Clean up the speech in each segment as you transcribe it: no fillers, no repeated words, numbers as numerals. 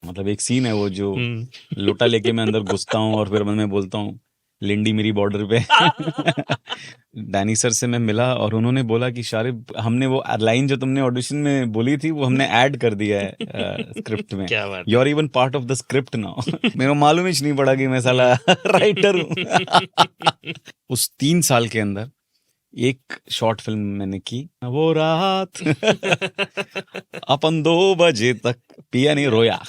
मतलब एक सीन है वो जो हम्म। लोटा लेके मैं अंदर घुसता हूँ और फिर मन में बोलता हूँ लिंडी मेरी बॉर्डर पे। डैनी सर से मैं मिला और उन्होंने बोला कि शारिब, हमने वो लाइन जो तुमने ऑडिशन में बोली थी वो हमने ऐड कर दिया है स्क्रिप्ट में। क्या बात you are even part of the script now. मेरे को मालूम ही नहीं पड़ा कि मैं साला राइटर हूँ। उस 3 साल के अंदर एक शॉर्ट फिल्म मैंने की, वो रात अपन 2 बजे तक पिया नहीं रोया।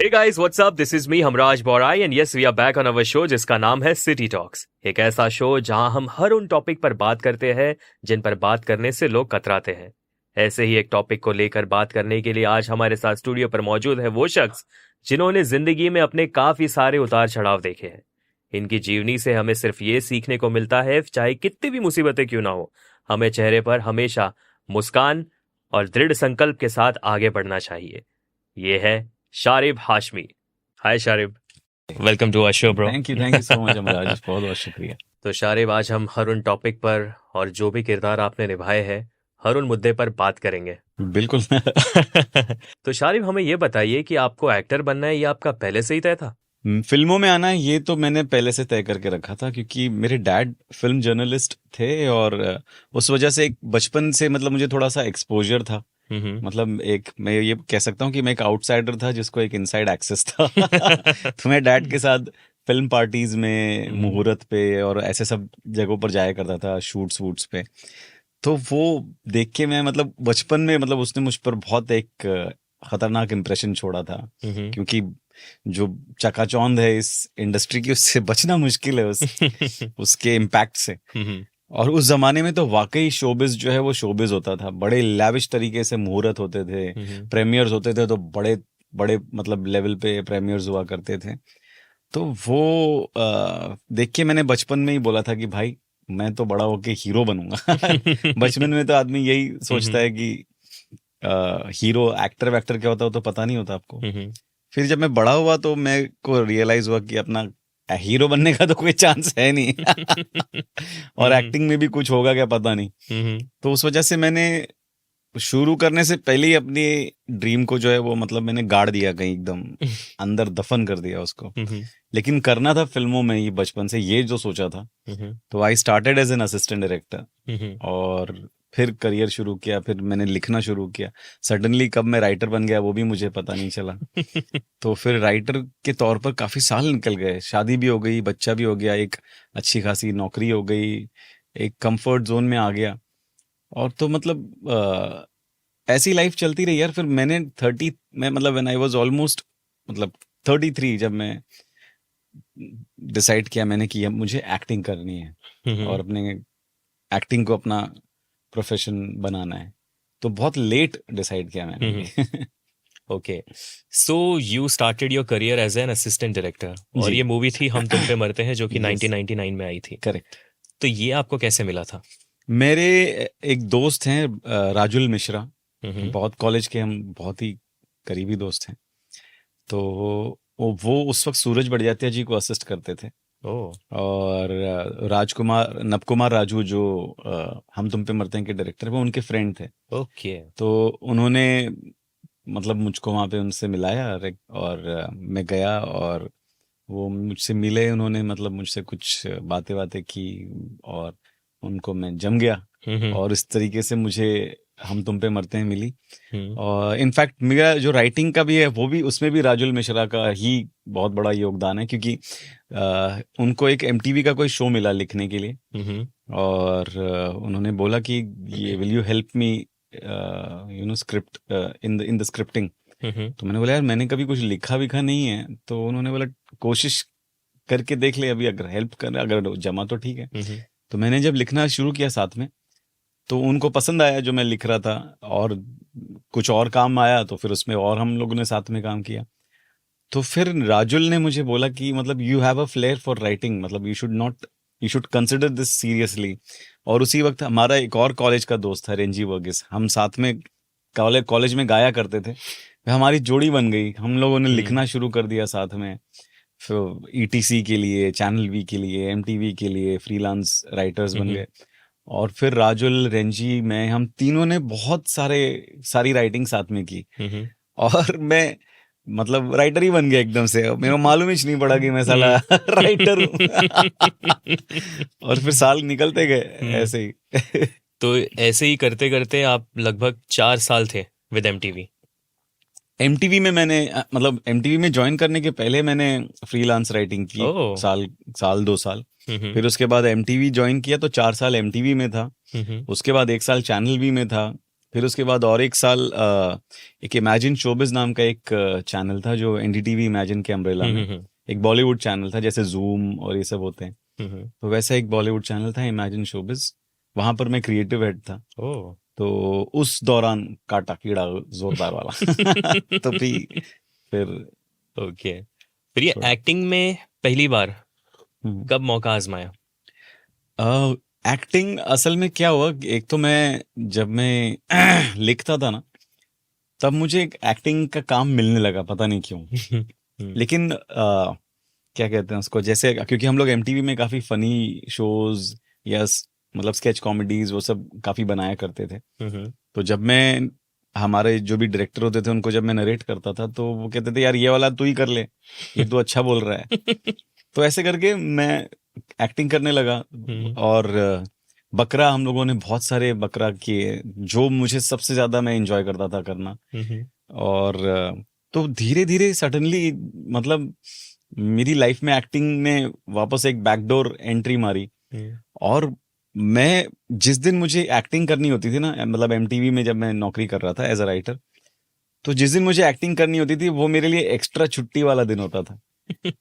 Hey guys, what's up? This is me, Hamraj Borai, and yes, we are back on our show जिसका नाम है सिटी टॉक्स। एक ऐसा शो जहां हम हर उन टॉपिक पर बात करते हैं जिन पर बात करने से लोग कतराते हैं। ऐसे ही एक टॉपिक को लेकर बात करने के लिए आज हमारे साथ स्टूडियो पर मौजूद है वो शख्स जिन्होंने जिंदगी में अपने काफी सारे उतार चढ़ाव देखे हैं। इनकी जीवनी से हमें सिर्फ ये सीखने को मिलता है, चाहे कितनी भी मुसीबतें क्यों ना हो, हमें चेहरे पर हमेशा मुस्कान और दृढ़ संकल्प के साथ आगे बढ़ना चाहिए। ये है Sharib Hashmi. Hi Sharib, welcome to our show bro. Thank you so much Amraj, बहुत बहुत शुक्रिया। तो शारिब, आज हम हर उन टॉपिक पर और जो भी किरदार आपने निभाए हैं हर उन मुद्दे पर बात करेंगे। बिल्कुल। तो शारिब, हमें ये बताइए कि आपको एक्टर बनना है, ये आपका पहले से ही तय था? फिल्मों में आना ये तो मैंने पहले से तय करके रखा था, क्योंकि मेरे डैड फिल्म जर्नलिस्ट थे और उस वजह से एक बचपन से मतलब मुझे थोड़ा सा एक्सपोजर था। मतलब एक मैं ये कह सकता हूँ कि मैं एक आउटसाइडर था जिसको एक इनसाइड एक्सेस था। तो मैं डैड के साथ फिल्म पार्टीज में, मुहूर्त पे और ऐसे सब जगहों पर जाया करता था, शूट्स वूट्स पे। तो वो देख के मैं मतलब बचपन में मतलब उसने मुझ पर बहुत एक खतरनाक इम्प्रेशन छोड़ा था, क्योंकि जो चकाचौंध है इस इंडस्ट्री की उससे बचना मुश्किल है, उसके इम्पैक्ट से। और उस जमाने में तो वाकई शोबिज जो है वो शोबिज होता था, बड़े लैविश तरीके से मुहूर्त होते थे, प्रीमियर्स होते थे, तो बड़े बड़े मतलब लेवल पे प्रीमियर्स हुआ करते थे। तो वो देख के मैंने बचपन में ही बोला था कि भाई मैं तो बड़ा होके हीरो बनूंगा। बचपन में तो आदमी यही सोचता है कि हीरो, एक्टर वैक्टर क्या होता है तो पता नहीं होता आपको। फिर जब मैं बड़ा हुआ तो मैं को रियलाइज हुआ कि अपना हीरो बनने का तो कोई चांस है नहीं। और एक्टिंग में भी कुछ होगा क्या पता नहीं। तो उस वजह से मैंने शुरू करने से पहले ही अपनी ड्रीम को जो है वो मतलब मैंने गाड़ दिया कहीं, एकदम अंदर दफन कर दिया उसको। लेकिन करना था फिल्मों में ही, बचपन से ये जो सोचा था। तो I started as an assistant director और फिर करियर शुरू किया, फिर मैंने लिखना शुरू किया। सडनली कब मैं राइटर बन गया वो भी मुझे पता नहीं चला। तो फिर राइटर के तौर पर काफी साल निकल गए, शादी भी हो गई, बच्चा भी हो गया, एक अच्छी खासी नौकरी हो गई, एक कंफर्ट जोन में आ गया। और तो मतलब ऐसी लाइफ चलती रही यार। फिर मैंने 30 में मतलब व्हेन आई वाज ऑलमोस्ट मतलब 33, जब मैं डिसाइड किया मैंने कि अब मुझे एक्टिंग करनी है और अपने एक्टिंग को अपना प्रोफेशन बनाना है, तो बहुत लेट डिसाइड किया मैंने। Okay, so you started your career as an assistant director और जी। ये मूवी थी हम तुम पे मरते हैं जो कि Yes. 1999 में आई थी। करेक्ट। तो ये आपको कैसे मिला था? मेरे एक दोस्त हैं राजुल मिश्रा, बहुत कॉलेज के हम बहुत ही करीबी दोस्त हैं। तो वो उस वक्त सूरज बड़जात्या जी को असिस्ट करते थे। और राजकुमार नवकुमार राजू जो हम तुम पे मरते हैं के डायरेक्टर, वो उनके फ्रेंड थे। ओके। तो उन्होंने मतलब मुझको वहाँ पे उनसे मिलाया और मैं गया और वो मुझसे मिले, उन्होंने मतलब मुझसे कुछ बातें बातें की और उनको मैं जम गया। और इस तरीके से मुझे हम तुम पे मरते हैं मिली। और इनफैक्ट मेरा जो राइटिंग का भी है वो भी, उसमें भी राजुल मिश्रा का ही बहुत बड़ा योगदान है, क्योंकि उनको एक एमटीवी का कोई शो मिला लिखने के लिए। और उन्होंने बोला कि ये will you help me you know script in the scripting. तो मैंने बोला यार मैंने कभी कुछ लिखा विखा नहीं है। तो उन्होंने बोला कोशिश करके देख ले, अभी अगर हेल्प कर, अगर जमा तो ठीक है। तो मैंने जब लिखना शुरू किया साथ में, तो उनको पसंद आया जो मैं लिख रहा था, और कुछ और काम आया तो फिर उसमें और हम लोगों ने साथ में काम किया। तो फिर राजुल ने मुझे बोला कि मतलब you have a flair for writing, मतलब you should consider this seriously. और उसी वक्त हमारा एक और कॉलेज का दोस्त था रेंजी वर्गीस, हम साथ में कॉलेज में गाया करते थे। हमारी जोड़ी बन गई, हम लोगों ने लिखना शुरू कर दिया साथ में। ईटीसी के लिए, चैनल वी के लिए, एमटीवी के लिए फ्रीलांस राइटर्स बन गए। और फिर राजुल, रेंजी, मैं, हम तीनों ने बहुत सारी राइटिंग साथ में की। और मैं मतलब राइटर ही बन गया एकदम से। मेरे को मालूम ही नहीं पड़ा कि मैं साला राइटर हूँ। और फिर साल निकलते गए ऐसे ही। तो ऐसे ही करते करते आप लगभग 4 साल थे विद एमटीवी। एमटीवी में मैंने मतलब एमटीवी में ज्वाइन करने के पहले मैंने फ्रीलांस राइटिंग की ओह। साल 2 साल। फिर उसके बाद एमटीवी ज्वाइन किया तो 4 साल एमटीवी में था। उसके बाद 1 साल चैनल वी में था। फिर उसके बाद और 1 साल एक इमेजिन शोबिज नाम का एक चैनल था जो एनडीटीवी इमेजिन के अम्ब्रेला में, एक बॉलीवुड चैनल था, जैसे जूम और ये सब होते हैं। तो वैसा एक बॉलीवुड चैनल था इमेजिन शोबिज, वहां पर मैं क्रिएटिव हेड था। ओह। तो उस दौरान काटा कीड़ा जोरदार वाला। तो फिर ओके। फिर ये छोड़ा। एक्टिंग में पहली बार हम्म। कब मौका आजमाया? एक्टिंग असल में क्या हुआ, एक तो जब मैं लिखता था ना, तब मुझे एक्टिंग का काम मिलने लगा, पता नहीं क्यों। लेकिन क्या कहते हैं उसको, जैसे क्योंकि हम लोग एमटीवी में काफी फनी शोज या मतलब स्केच कॉमेडीज वो सब काफी बनाया करते थे। तो जब मैं हमारे जो भी डायरेक्टर होते थे उनको जब मैं नरेट करता था तो वो कहते थे यार ये वाला तू ही कर ले, ये तो अच्छा बोल रहा है। तो ऐसे करके मैं एक्टिंग करने लगा। और बकरा, हम लोगों ने बहुत सारे बकरा किए जो मुझे सबसे ज्यादा मैं एंजॉय करता था करना। और तो धीरे धीरे सडनली मतलब मेरी लाइफ में एक्टिंग ने वापस एक बैकडोर एंट्री मारी। और मैं जिस दिन मुझे एक्टिंग करनी होती थी ना, मतलब एमटीवी में जब मैं नौकरी कर रहा था एज अ राइटर, तो जिस दिन मुझे एक्टिंग करनी होती थी वो मेरे लिए एक्स्ट्रा छुट्टी वाला दिन होता था।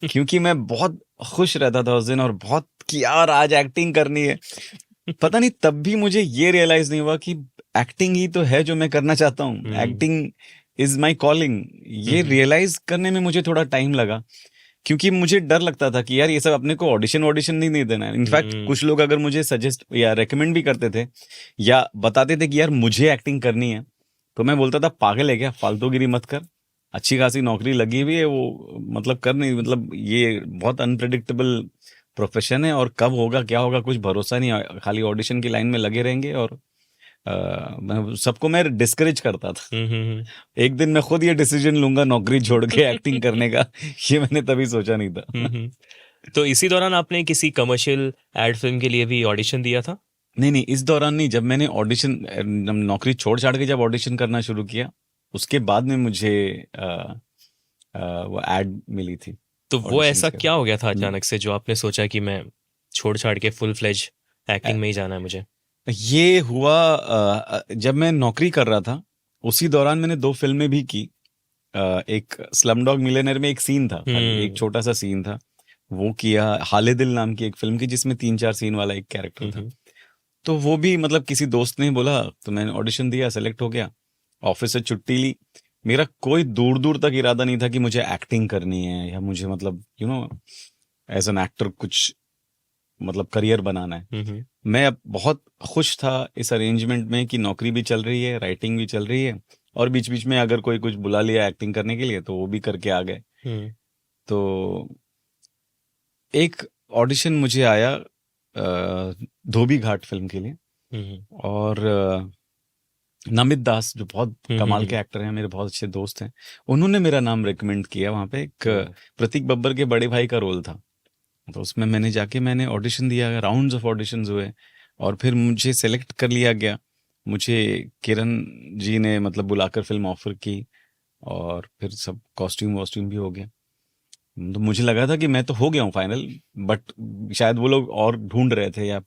क्योंकि मैं बहुत खुश रहता था उस दिन और बहुत कि यार आज एक्टिंग करनी है। पता नहीं तब भी मुझे ये रियलाइज नहीं हुआ कि एक्टिंग ही तो है जो मैं करना चाहता हूँ, एक्टिंग इज माई कॉलिंग। ये रियलाइज करने में मुझे थोड़ा टाइम लगा, क्योंकि मुझे डर लगता था कि यार ये सब अपने को ऑडिशन नहीं देना है। इनफैक्ट कुछ लोग अगर मुझे सजेस्ट या रेकमेंड भी करते थे या बताते थे कि यार मुझे एक्टिंग करनी है, तो मैं बोलता था पागल है क्या, फालतूगिरी मत कर, अच्छी खासी नौकरी लगी हुई है, वो मतलब कर नहीं, मतलब ये बहुत अनप्रेडिक्टेबल प्रोफेशन है और कब होगा क्या होगा कुछ भरोसा नहीं, खाली ऑडिशन की लाइन में लगे रहेंगे। और मैं सबको मैं डिस्करेज करता था। एक दिन मैं खुद ये डिसीजन लूंगा नौकरी छोड़ के एक्टिंग करने का, ये मैंने तभी सोचा नहीं था। तो इसी दौरान आपने किसी कमर्शियल एड फिल्म के लिए भी ऑडिशन दिया था? नहीं, इस दौरान नहीं, जब मैंने ऑडिशन, नौकरी छोड़ छाड़ के जब ऑडिशन करना शुरू किया उसके बाद में मुझे वो एड मिली थी। तो वो ऑडिशंस ऐसा के क्या बाद हो गया था अचानक से जो आपने सोचा कि मैं छोड़ छाड़ के फुल फ्लेज एक्टिंग में ही जाना है मुझे? ये हुआ जब मैं नौकरी कर रहा था उसी दौरान मैंने 2 फिल्में भी की। एक स्लमडॉग मिलियनेयर में एक सीन था, खाली एक छोटा सा सीन था, वो किया। हाले दिल नाम की एक फिल्म की जिसमें 3-4 सीन वाला एक कैरेक्टर था। तो वो भी मतलब किसी दोस्त ने बोला तो मैंने ऑडिशन दिया, सेलेक्ट हो गया, ऑफिस से छुट्टी ली। मेरा कोई दूर दूर तक इरादा नहीं था कि मुझे एक्टिंग करनी है या मुझे मतलब एज एन एक्टर कुछ मतलब करियर बनाना है। मैं अब बहुत खुश था इस अरेंजमेंट में कि नौकरी भी चल रही है, राइटिंग भी चल रही है, और बीच बीच में अगर कोई कुछ बुला लिया एक्टिंग करने के लिए तो वो भी करके आ गए। तो एक ऑडिशन मुझे आया धोबी घाट फिल्म के लिए। और नमित दास जो बहुत कमाल के एक्टर हैं, मेरे बहुत अच्छे दोस्त हैं, उन्होंने मेरा नाम रिकमेंड किया। वहाँ पे एक प्रतीक बब्बर के बड़े भाई का रोल था, तो उसमें मैंने ऑडिशन दिया, राउंड्स ऑफ ऑडिशंस हुए और फिर मुझे सेलेक्ट कर लिया गया। मुझे किरण जी ने मतलब बुलाकर फिल्म ऑफर की और फिर सब कॉस्ट्यूम वॉस्ट्यूम भी हो गया। तो मुझे लगा था कि मैं तो हो गया हूँ फाइनल, बट शायद वो लोग और ढूंढ रहे थे या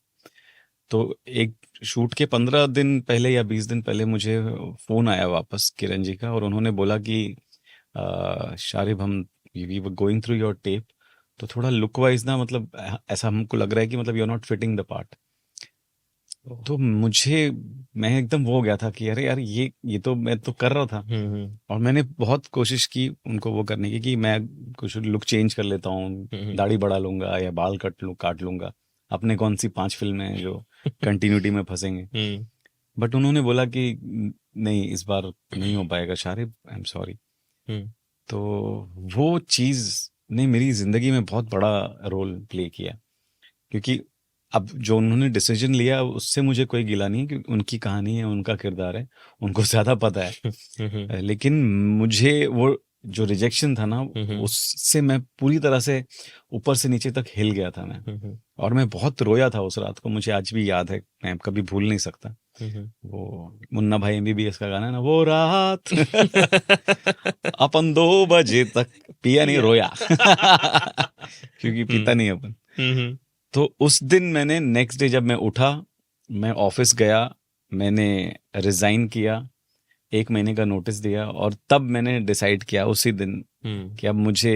तो। एक शूट के 15 दिन पहले या 20 दिन पहले मुझे फोन आया वापस किरण जी का, और उन्होंने बोला कि शारिब, हम we were going through your tape, तो थोड़ा लुक वाइज ना मतलब ऐसा हमको लग रहा है कि मतलब you are not fitting the part. तो मैं एकदम वो हो गया था कि अरे यार ये तो मैं तो कर रहा था। और मैंने बहुत कोशिश की उनको वो करने की कि मैं कुछ लुक चेंज कर लेता हूँ, दाढ़ी बढ़ा लूंगा या बाल काट लूंगा, अपने कौन सी 5 फिल्में हैं जो कंटिन्यूटी में फंसेंगे। बट उन्होंने बोला कि नहीं, इस बार नहीं हो पाएगा शारिब, आई एम सॉरी। तो वो चीज ने मेरी जिंदगी में बहुत बड़ा रोल प्ले किया, क्योंकि अब जो उन्होंने डिसीजन लिया उससे मुझे कोई गिला नहीं, क्योंकि उनकी कहानी है, उनका किरदार है, उनको ज्यादा पता है। लेकिन मुझे वो जो रिजेक्शन था ना, उससे मैं पूरी तरह से ऊपर से नीचे तक हिल गया था मैं, और मैं बहुत रोया था उस रात को, मुझे आज भी याद है, मैं कभी भूल नहीं सकता। वो मुन्ना भाई एमबीबीएस का गाना है ना, वो रात अपन 2 बजे तक पिया नहीं, रोया क्योंकि पीता नहीं अपन। तो उस दिन मैंने नेक्स्ट डे जब मैं उठा, मैं ऑफिस गया, मैंने रिजाइन किया, 1 महीने का नोटिस दिया, और तब मैंने डिसाइड किया उसी दिन कि अब मुझे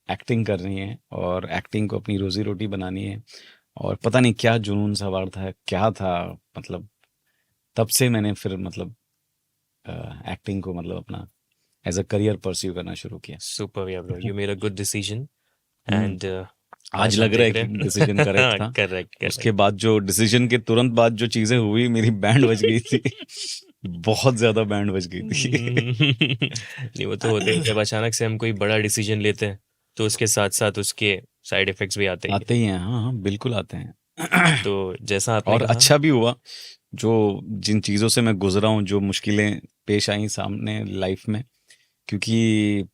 एक्टिंग करनी है और एक्टिंग को अपनी रोजी रोटी बनानी है। और पता नहीं क्या जुनून सवार था, क्या था, मतलब तब से मैंने फिर मतलब एक्टिंग को मतलब अपना एज अ करियर परस्यू करना शुरू किया। सुपर या bro, you made a good decision and आज लग रहा है कि डिसीजन करेक्ट था। करेक्ट। उसके बाद जो डिसीजन के तुरंत बाद जो चीजें हुई, मेरी बैंड बज गई थी बहुत ज्यादा बैंड बज गई थी। नहीं, वो तो होते हैं, जब अचानक से हम कोई बड़ा डिसीजन लेते हैं तो उसके साथ साथ उसके साइड इफेक्ट्स भी आते ही हैं। हाँ हाँ, बिल्कुल आते हैं। तो जैसा आपने और कहा, अच्छा भी हुआ जो जिन चीज़ों से मैं गुजरा हूँ, जो मुश्किलें पेश आई सामने लाइफ में, क्योंकि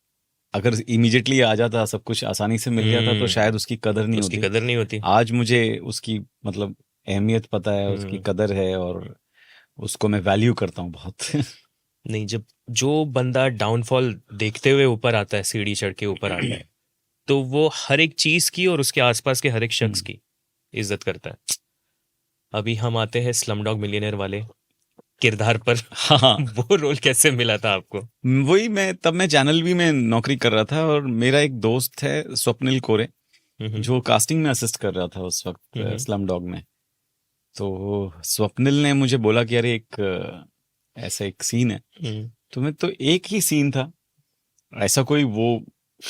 अगर इमीडिएटली आ जाता, सब कुछ आसानी से मिल जाता, तो शायद उसकी कदर नहीं होती। आज मुझे उसकी मतलब अहमियत पता है, उसकी कदर है, और उसको मैं वैल्यू करता हूँ बहुत। नहीं, जब जो बंदा डाउनफॉल देखते हुए ऊपर आता है, सीढ़ी चढ़ के ऊपर आता है, तो वो हर एक चीज की और उसके आसपास के हर एक शख्स की इज्जत करता है। अभी हम आते हैं स्लम डॉग मिलियनेयर वाले किरदार पर। हाँ, वो रोल कैसे मिला था आपको? वही मैं चैनल भी में नौकरी कर रहा था, और मेरा एक दोस्त है स्वप्निल कोरे, जो कास्टिंग में असिस्ट कर रहा था उस वक्त स्लम डॉग में। तो स्वप्निल ने मुझे बोला कि अरे एक ऐसा एक सीन है, तो मैं तो एक ही सीन था, ऐसा कोई वो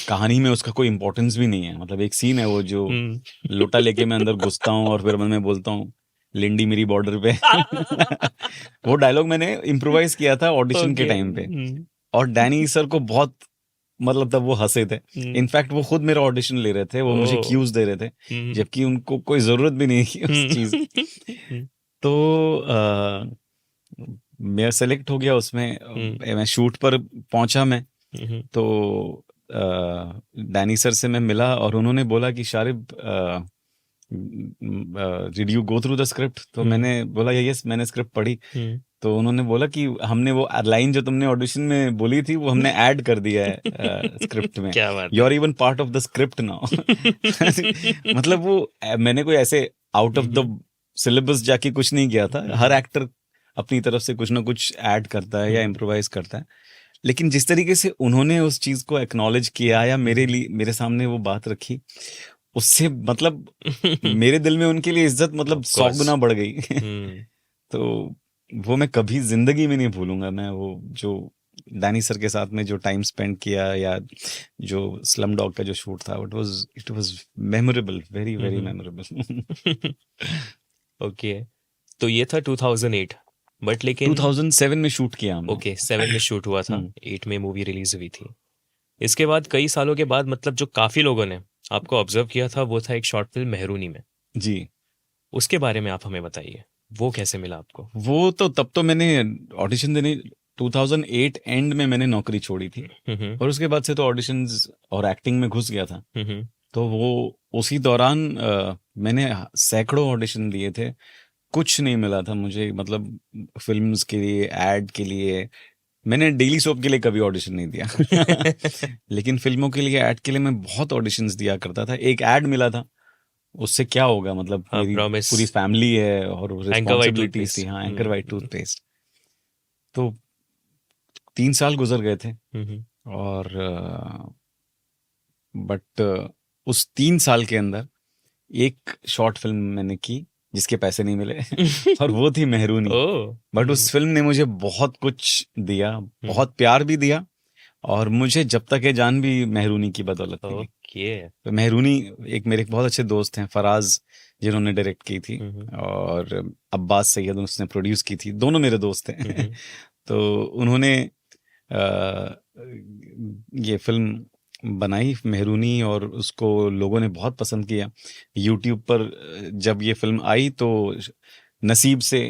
कहानी में उसका कोई इम्पोर्टेंस भी नहीं है, मतलब एक सीन है वो, जो लोटा लेके मैं अंदर घुसता हूँ और फिर मैं बोलता हूँ लिंडी मेरी बॉर्डर पे। वो डायलॉग मैंने इम्प्रोवाइज किया था ऑडिशन के टाइम पे, और डैनी सर को बहुत मतलब तब वो हंसे थे। इनफैक्ट वो खुद मेरा ऑडिशन ले रहे थे, वो मुझे क्यूज दे रहे थे, जबकि उनको कोई जरूरत भी नहीं थी उस चीज। तो मैं सेलेक्ट हो गया उसमें, मैं शूट पर पहुंचा मैं, तो डैनी सर से मैं मिला, और उन्होंने बोला कि Sharib did you go through the script? तो मैंने बोला यस, मैंने स्क्रिप्ट पढ़ी। तो उन्होंने बोला कि हमने वो लाइन जो तुमने ऑडिशन में बोली थी, वो हमने ऐड कर दिया है स्क्रिप्ट में, you are even part of the script now. मतलब वो मैंने कोई ऐसे आउट ऑफ द सिलेबस जाके कुछ नहीं किया था, हर एक्टर अपनी तरफ से कुछ ना कुछ ऐड करता है या इम्प्रोवाइज करता है, लेकिन जिस तरीके से उन्होंने उस चीज को एक्नॉलेज किया या मेरे सामने वो बात रखी, उससे मतलब मेरे दिल में उनके लिए इज्जत मतलब 100 गुना बढ़ गई। तो वो मैं कभी जिंदगी में नहीं भूलूंगा, मैं वो जो डैनी सर के साथ में जो टाइम स्पेंड किया, या जो स्लम डॉग का जो शूट था, it was memorable, very very memorable. Okay, तो ये था 2008, बट लेकिन 2007 में शूट किया हमने। ओके, 7 में शूट हुआ था, 8 में मूवी रिलीज हुई थी। इसके बाद कई सालों के बाद, मतलब जो काफी लोगों ने आपको ऑब्जर्व किया था, वो था एक शॉर्ट फिल्म मेहरूनी में। जी, उसके बारे में आप हमें बताइए, वो कैसे मिला आपको? वो तो तब तो मैंने ऑडिशन देने 2008 एंड में मैंने नौकरी छोड़ी थी, और उसके बाद से तो ऑडिशंस और एक्टिंग में घुस गया था। तो वो उसी दौरान मैंने सैकड़ों ऑडिशन दिए थे, कुछ नहीं मिला था मुझे, मतलब फिल्म्स के लिए, एड के लिए। मैंने डेली सोप के लिए कभी ऑडिशन नहीं दिया। लेकिन फिल्मों के लिए, एड के लिए मैं बहुत ऑडिशंस दिया करता था। एक एड मिला था, उससे क्या होगा, मतलब मेरी पूरी फैमिली है और रिस्पॉन्सिबिलिटीज थी। हाँ, एंकर वाइट टूथपेस्ट। तो 3 साल गुजर गए थे, और बट उस 3 साल के अंदर एक शॉर्ट फिल्म मैंने की जिसके पैसे नहीं मिले, और वो थी मेहरूनी। बट उस फिल्म ने मुझे बहुत कुछ दिया, बहुत प्यार भी दिया, और मुझे जब तक है जान भी मेहरूनी की बदौलत थी। तो मेहरूनी एक मेरे बहुत अच्छे दोस्त हैं, फराज, जिन्होंने डायरेक्ट की थी, और अब्बास सैयद उसने प्रोड्यूस की थी, दोनों मेरे दोस्त हैं। तो उन्होंने ये फिल्म बनाई मेहरूनी और उसको लोगों ने बहुत पसंद किया। यूट्यूब पर जब ये फिल्म आई तो नसीब से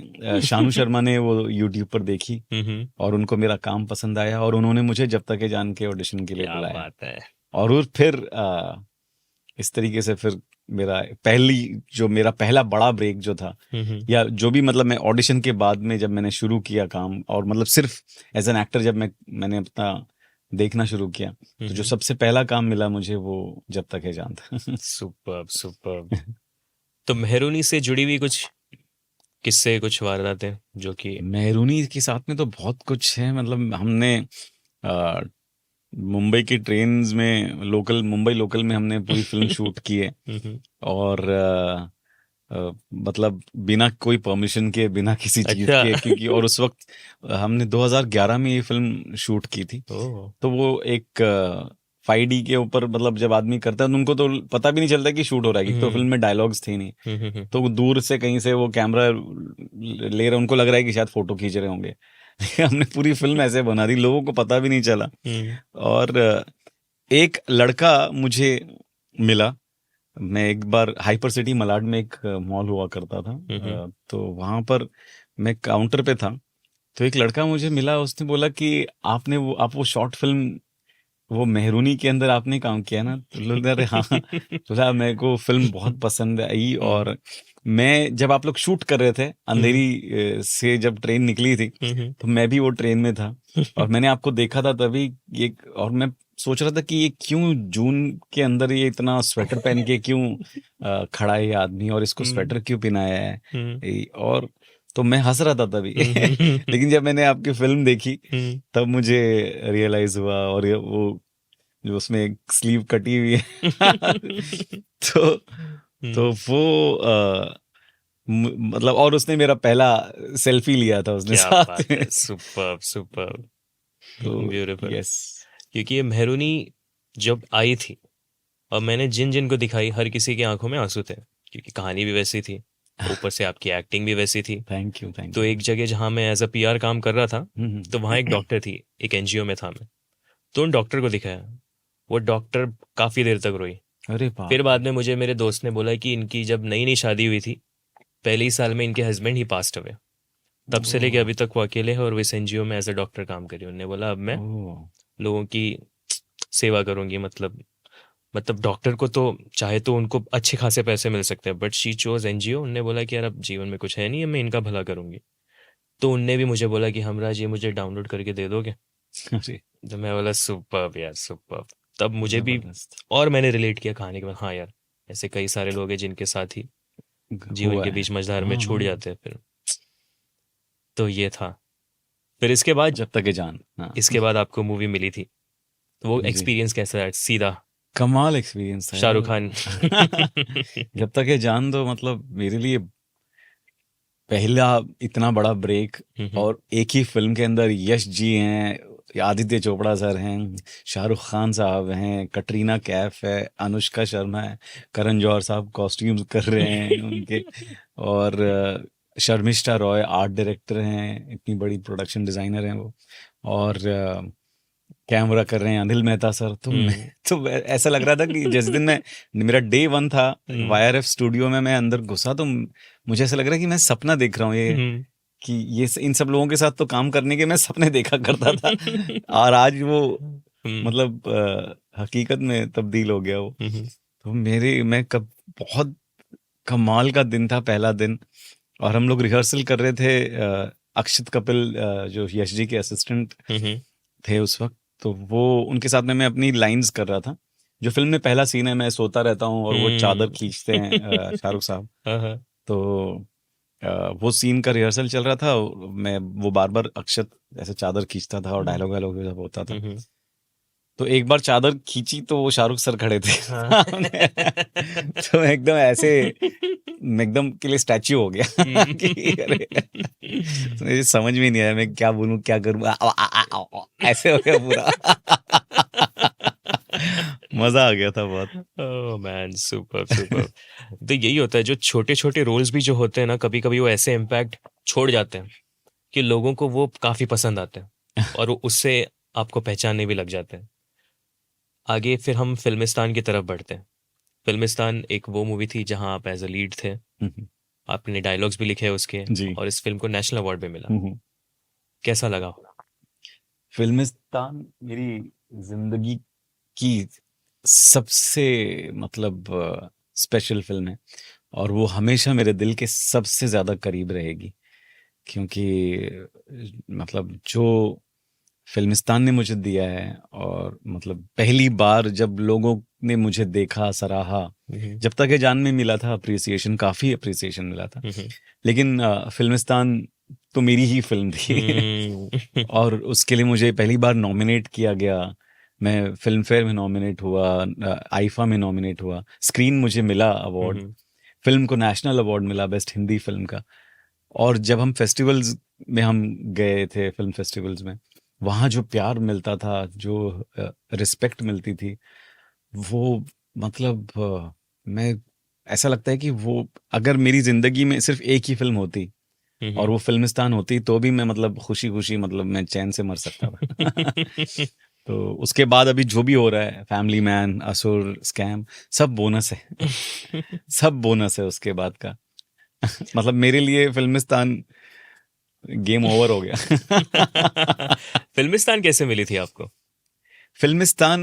शानू शर्मा ने वो यूट्यूब पर देखी और उनको मेरा काम पसंद आया और उन्होंने मुझे जब तक है जान के ऑडिशन के लिए क्या बुलाया। बात है। और फिर इस तरीके से फिर मेरा पहला बड़ा ब्रेक जो था, या जो भी मतलब मैं ऑडिशन के बाद में जब मैंने शुरू किया काम, और मतलब सिर्फ एज एन एक्टर जब मैंने अपना देखना शुरू किया, तो जो सबसे पहला काम मिला मुझे वो जब तक है जान था। Superb superb. तो मेहरूनी से जुड़ी हुई कुछ किस्से, कुछ वारदातें जो कि मेहरूनी के साथ में तो बहुत कुछ है। मतलब हमने आ, मुंबई की ट्रेन्स में मुंबई लोकल में हमने पूरी फिल्म शूट की है। और मतलब बिना कोई परमिशन के, बिना किसी चीज अच्छा। के, क्योंकि और उस वक्त हमने 2011 में ये फिल्म शूट की थी। ओह। तो वो एक 5D के ऊपर, मतलब जब आदमी करता है तो उनको तो पता भी नहीं चलता कि शूट हो रहा है, क्योंकि तो फिल्म में डायलॉग्स थे नहीं। तो वो दूर से कहीं से वो कैमरा ले रहे, उनको लग रहा है कि शायद फोटो खींच रहे होंगे। हमने पूरी फिल्म ऐसे बना दी, लोगों को पता भी नहीं चला। और एक लड़का मुझे मिला। मैं एक बार हाइपर सिटी मलाड में एक मॉल हुआ करता था, तो वहां पर मैं काउंटर पे था। तो एक लड़का मुझे मिला, उसने बोला कि आप वो शॉर्ट फिल्म, वो मेहरूनी के अंदर आपने काम किया ना? तो बोला, अरे हाँ। तो बोला, मेरे को फिल्म बहुत पसंद आई। और मैं जब आप लोग शूट कर रहे थे, अंधेरी से जब ट्रेन निकली थी, तो मैं भी वो ट्रेन में था और मैंने आपको देखा था तभी। ये और मैं सोच रहा था कि ये क्यों जून के अंदर ये इतना स्वेटर पहन के क्यों खड़ा है ये आदमी, और इसको स्वेटर क्यों पहनाया है। और तो मैं हंस रहा था तभी। लेकिन जब मैंने आपकी फिल्म देखी तब मुझे रियलाइज हुआ, और वो जो उसमें एक स्लीव कटी हुई है। तो वो मतलब, और उसने मेरा पहला सेल्फी लिया था उसने क्या साथ बात में। है। Superb superb. तो ब्यूटीफुल। यस। क्योंकि ये मेहरूनी जब आई थी और मैंने जिन जिन को दिखाई, हर किसी की आंखों में आंसू थे, क्योंकि कहानी भी वैसी थी, ऊपर से आपकी एक्टिंग भी वैसी थी। थैंक यू तो एक जगह जहाँ मैं एज अ PR काम कर रहा था, तो वहाँ एक यू। डॉक्टर थी, एक NGO में था मैं। तो उन डॉक्टर को दिखाया, वो डॉक्टर काफ़ी देर तक रोई। अरे फिर बाप बाद रे। में मुझे मेरे दोस्त ने बोला कि इनकी जब नई नई शादी हुई थी, पहले ही साल में इनके हस्बैंड ही पास्ट हुए। तब से लेके ओह, अभी तक वो अकेले हैं और वो इस NGO में एज अ डॉक्टर काम करी। उन्होंने बोला अब मैं ओह, लोगों की सेवा करूंगी। मतलब डॉक्टर को तो चाहे तो उनको अच्छे खासे पैसे मिल सकते हैं, बट शी चोज NGO। उनने बोला कि यार अब जीवन में कुछ है नहीं है, मैं इनका भला करूंगी। तो उनने भी मुझे बोला कि हमराज ये मुझे डाउनलोड करके दे दोगे? अरे तो मैं बोला सुपर्ब यार सुपर्ब। तब मुझे भी जबरदस्त और मैंने रिलेट किया कहानी के बाद, हाँ यार ऐसे कई सारे लोग हैं जिनके साथ ही जीवन हुआ के है। बीच मझधार में हाँ छूट हाँ। जाते हैं फिर। तो ये था। फिर इसके बाद, जब तक है जान, हाँ। इसके बाद आपको मूवी मिली थी, तो वो जी, एक्सपीरियंस कैसा है? सीधा कमाल एक्सपीरियंस था शाहरुख खान। यार। जब तक है जान दो, मतलब मेरे लिए पहला इतना बड़ा ब्रेक। और एक ही फिल्म के अंदर यश जी हैं, आदित्य चोपड़ा सर हैं, शाहरुख खान साहब हैं, कटरीना कैफ है, अनुष्का शर्मा है, करण जौहर साहब कॉस्ट्यूम्स कर रहे हैं उनके, और शर्मिष्ठा रॉय आर्ट डायरेक्टर हैं, इतनी बड़ी प्रोडक्शन डिजाइनर हैं वो, और कैमरा कर रहे हैं अनिल मेहता सर। तो ऐसा लग रहा था कि जिस दिन मैं मेरा डे 1 था YRF स्टूडियो में, मैं अंदर घुसा तो मुझे ऐसा लग रहा है कि मैं सपना देख रहा हूँ ये, कि ये इन सब लोगों के साथ तो काम करने के मैं सपने देखा करता था। और आज वो मतलब हकीकत में तब्दील हो गया वो। तो मैं कब बहुत कमाल का दिन था पहला दिन। और हम लोग रिहर्सल कर रहे थे, अक्षित कपिल जो यश जी के असिस्टेंट थे उस वक्त, तो वो उनके साथ में मैं अपनी लाइंस कर रहा था। जो फिल्म में पहला सीन है, मैं सोता रहता हूँ और वो चादर खींचते हैं शाहरुख साहब। तो वो सीन का रिहर्सल चल रहा था, मैं वो बार बार अक्षत ऐसे चादर खींचता था और डायलॉग वायलॉग सब होता था। तो एक बार चादर खींची तो वो शाहरुख सर खड़े थे सामने। तो मैं एकदम ऐसे, मैं एकदम के लिए स्टैच्यू हो गया कि अरे, तो मुझे समझ में नहीं आया मैं क्या बोलूं क्या करूं। ऐसे हो गया पूरा। मजा आ गया था बहुत। Oh man, super super. तो यही होता है, जो छोटे छोटे रोल्स भी जो होते हैं ना, कभी कभी वो ऐसे इम्पैक्ट छोड़ जाते हैं कि लोगों को वो काफी पसंद आते हैं और वो उससे आपको पहचानने भी लग जाते हैं। आगे फिर हम फिल्मिस्तान की तरफ बढ़ते हैं। फिल्मिस्तान एक वो मूवी थी जहां आप एज अ लीड थे, हम्म, आपने डायलॉग्स भी लिखे उसके, जी। और इस फिल्म को नेशनल अवार्ड भी मिला। हम्म। कैसा लगा? फिल्मिस्तान मेरी जिंदगी की सबसे मतलब स्पेशल फिल्म है, और वो हमेशा मेरे दिल के सबसे ज्यादा करीब रहेगी, क्योंकि मतलब जो फिल्मिस्तान ने मुझे दिया है, और मतलब पहली बार जब लोगों ने मुझे देखा, सराहा, हम्म। जब तक ये जान में मिला था अप्रिसिएशन, काफी अप्रिसिएशन मिला था, हम्म। लेकिन फिल्मिस्तान तो मेरी ही फिल्म थी। हम्म। और उसके लिए मुझे पहली बार नॉमिनेट किया गया। मैं फिल्म फेयर में नॉमिनेट हुआ, आईफा में नॉमिनेट हुआ, स्क्रीन मुझे मिला अवार्ड, हम्म। फिल्म को नेशनल अवार्ड मिला बेस्ट हिंदी फिल्म का। और जब हम फेस्टिवल्स में हम गए थे, फिल्म फेस्टिवल्स में, वहाँ जो प्यार मिलता था, जो रिस्पेक्ट मिलती थी, वो मतलब मैं, ऐसा लगता है कि वो अगर मेरी जिंदगी में सिर्फ एक ही फिल्म होती और हम्म। वो फिल्मिस्तान होती, तो भी मैं मतलब खुशी खुशी, मतलब मैं चैन से मर सकता था। तो उसके बाद अभी जो भी हो रहा है, फैमिली मैन, असुर, स्कैम, सब बोनस है। सब बोनस है उसके बाद का। मतलब मेरे लिए फिल्मिस्तान गेम ओवर हो गया। फिल्मिस्तान कैसे मिली थी आपको? फिल्मिस्तान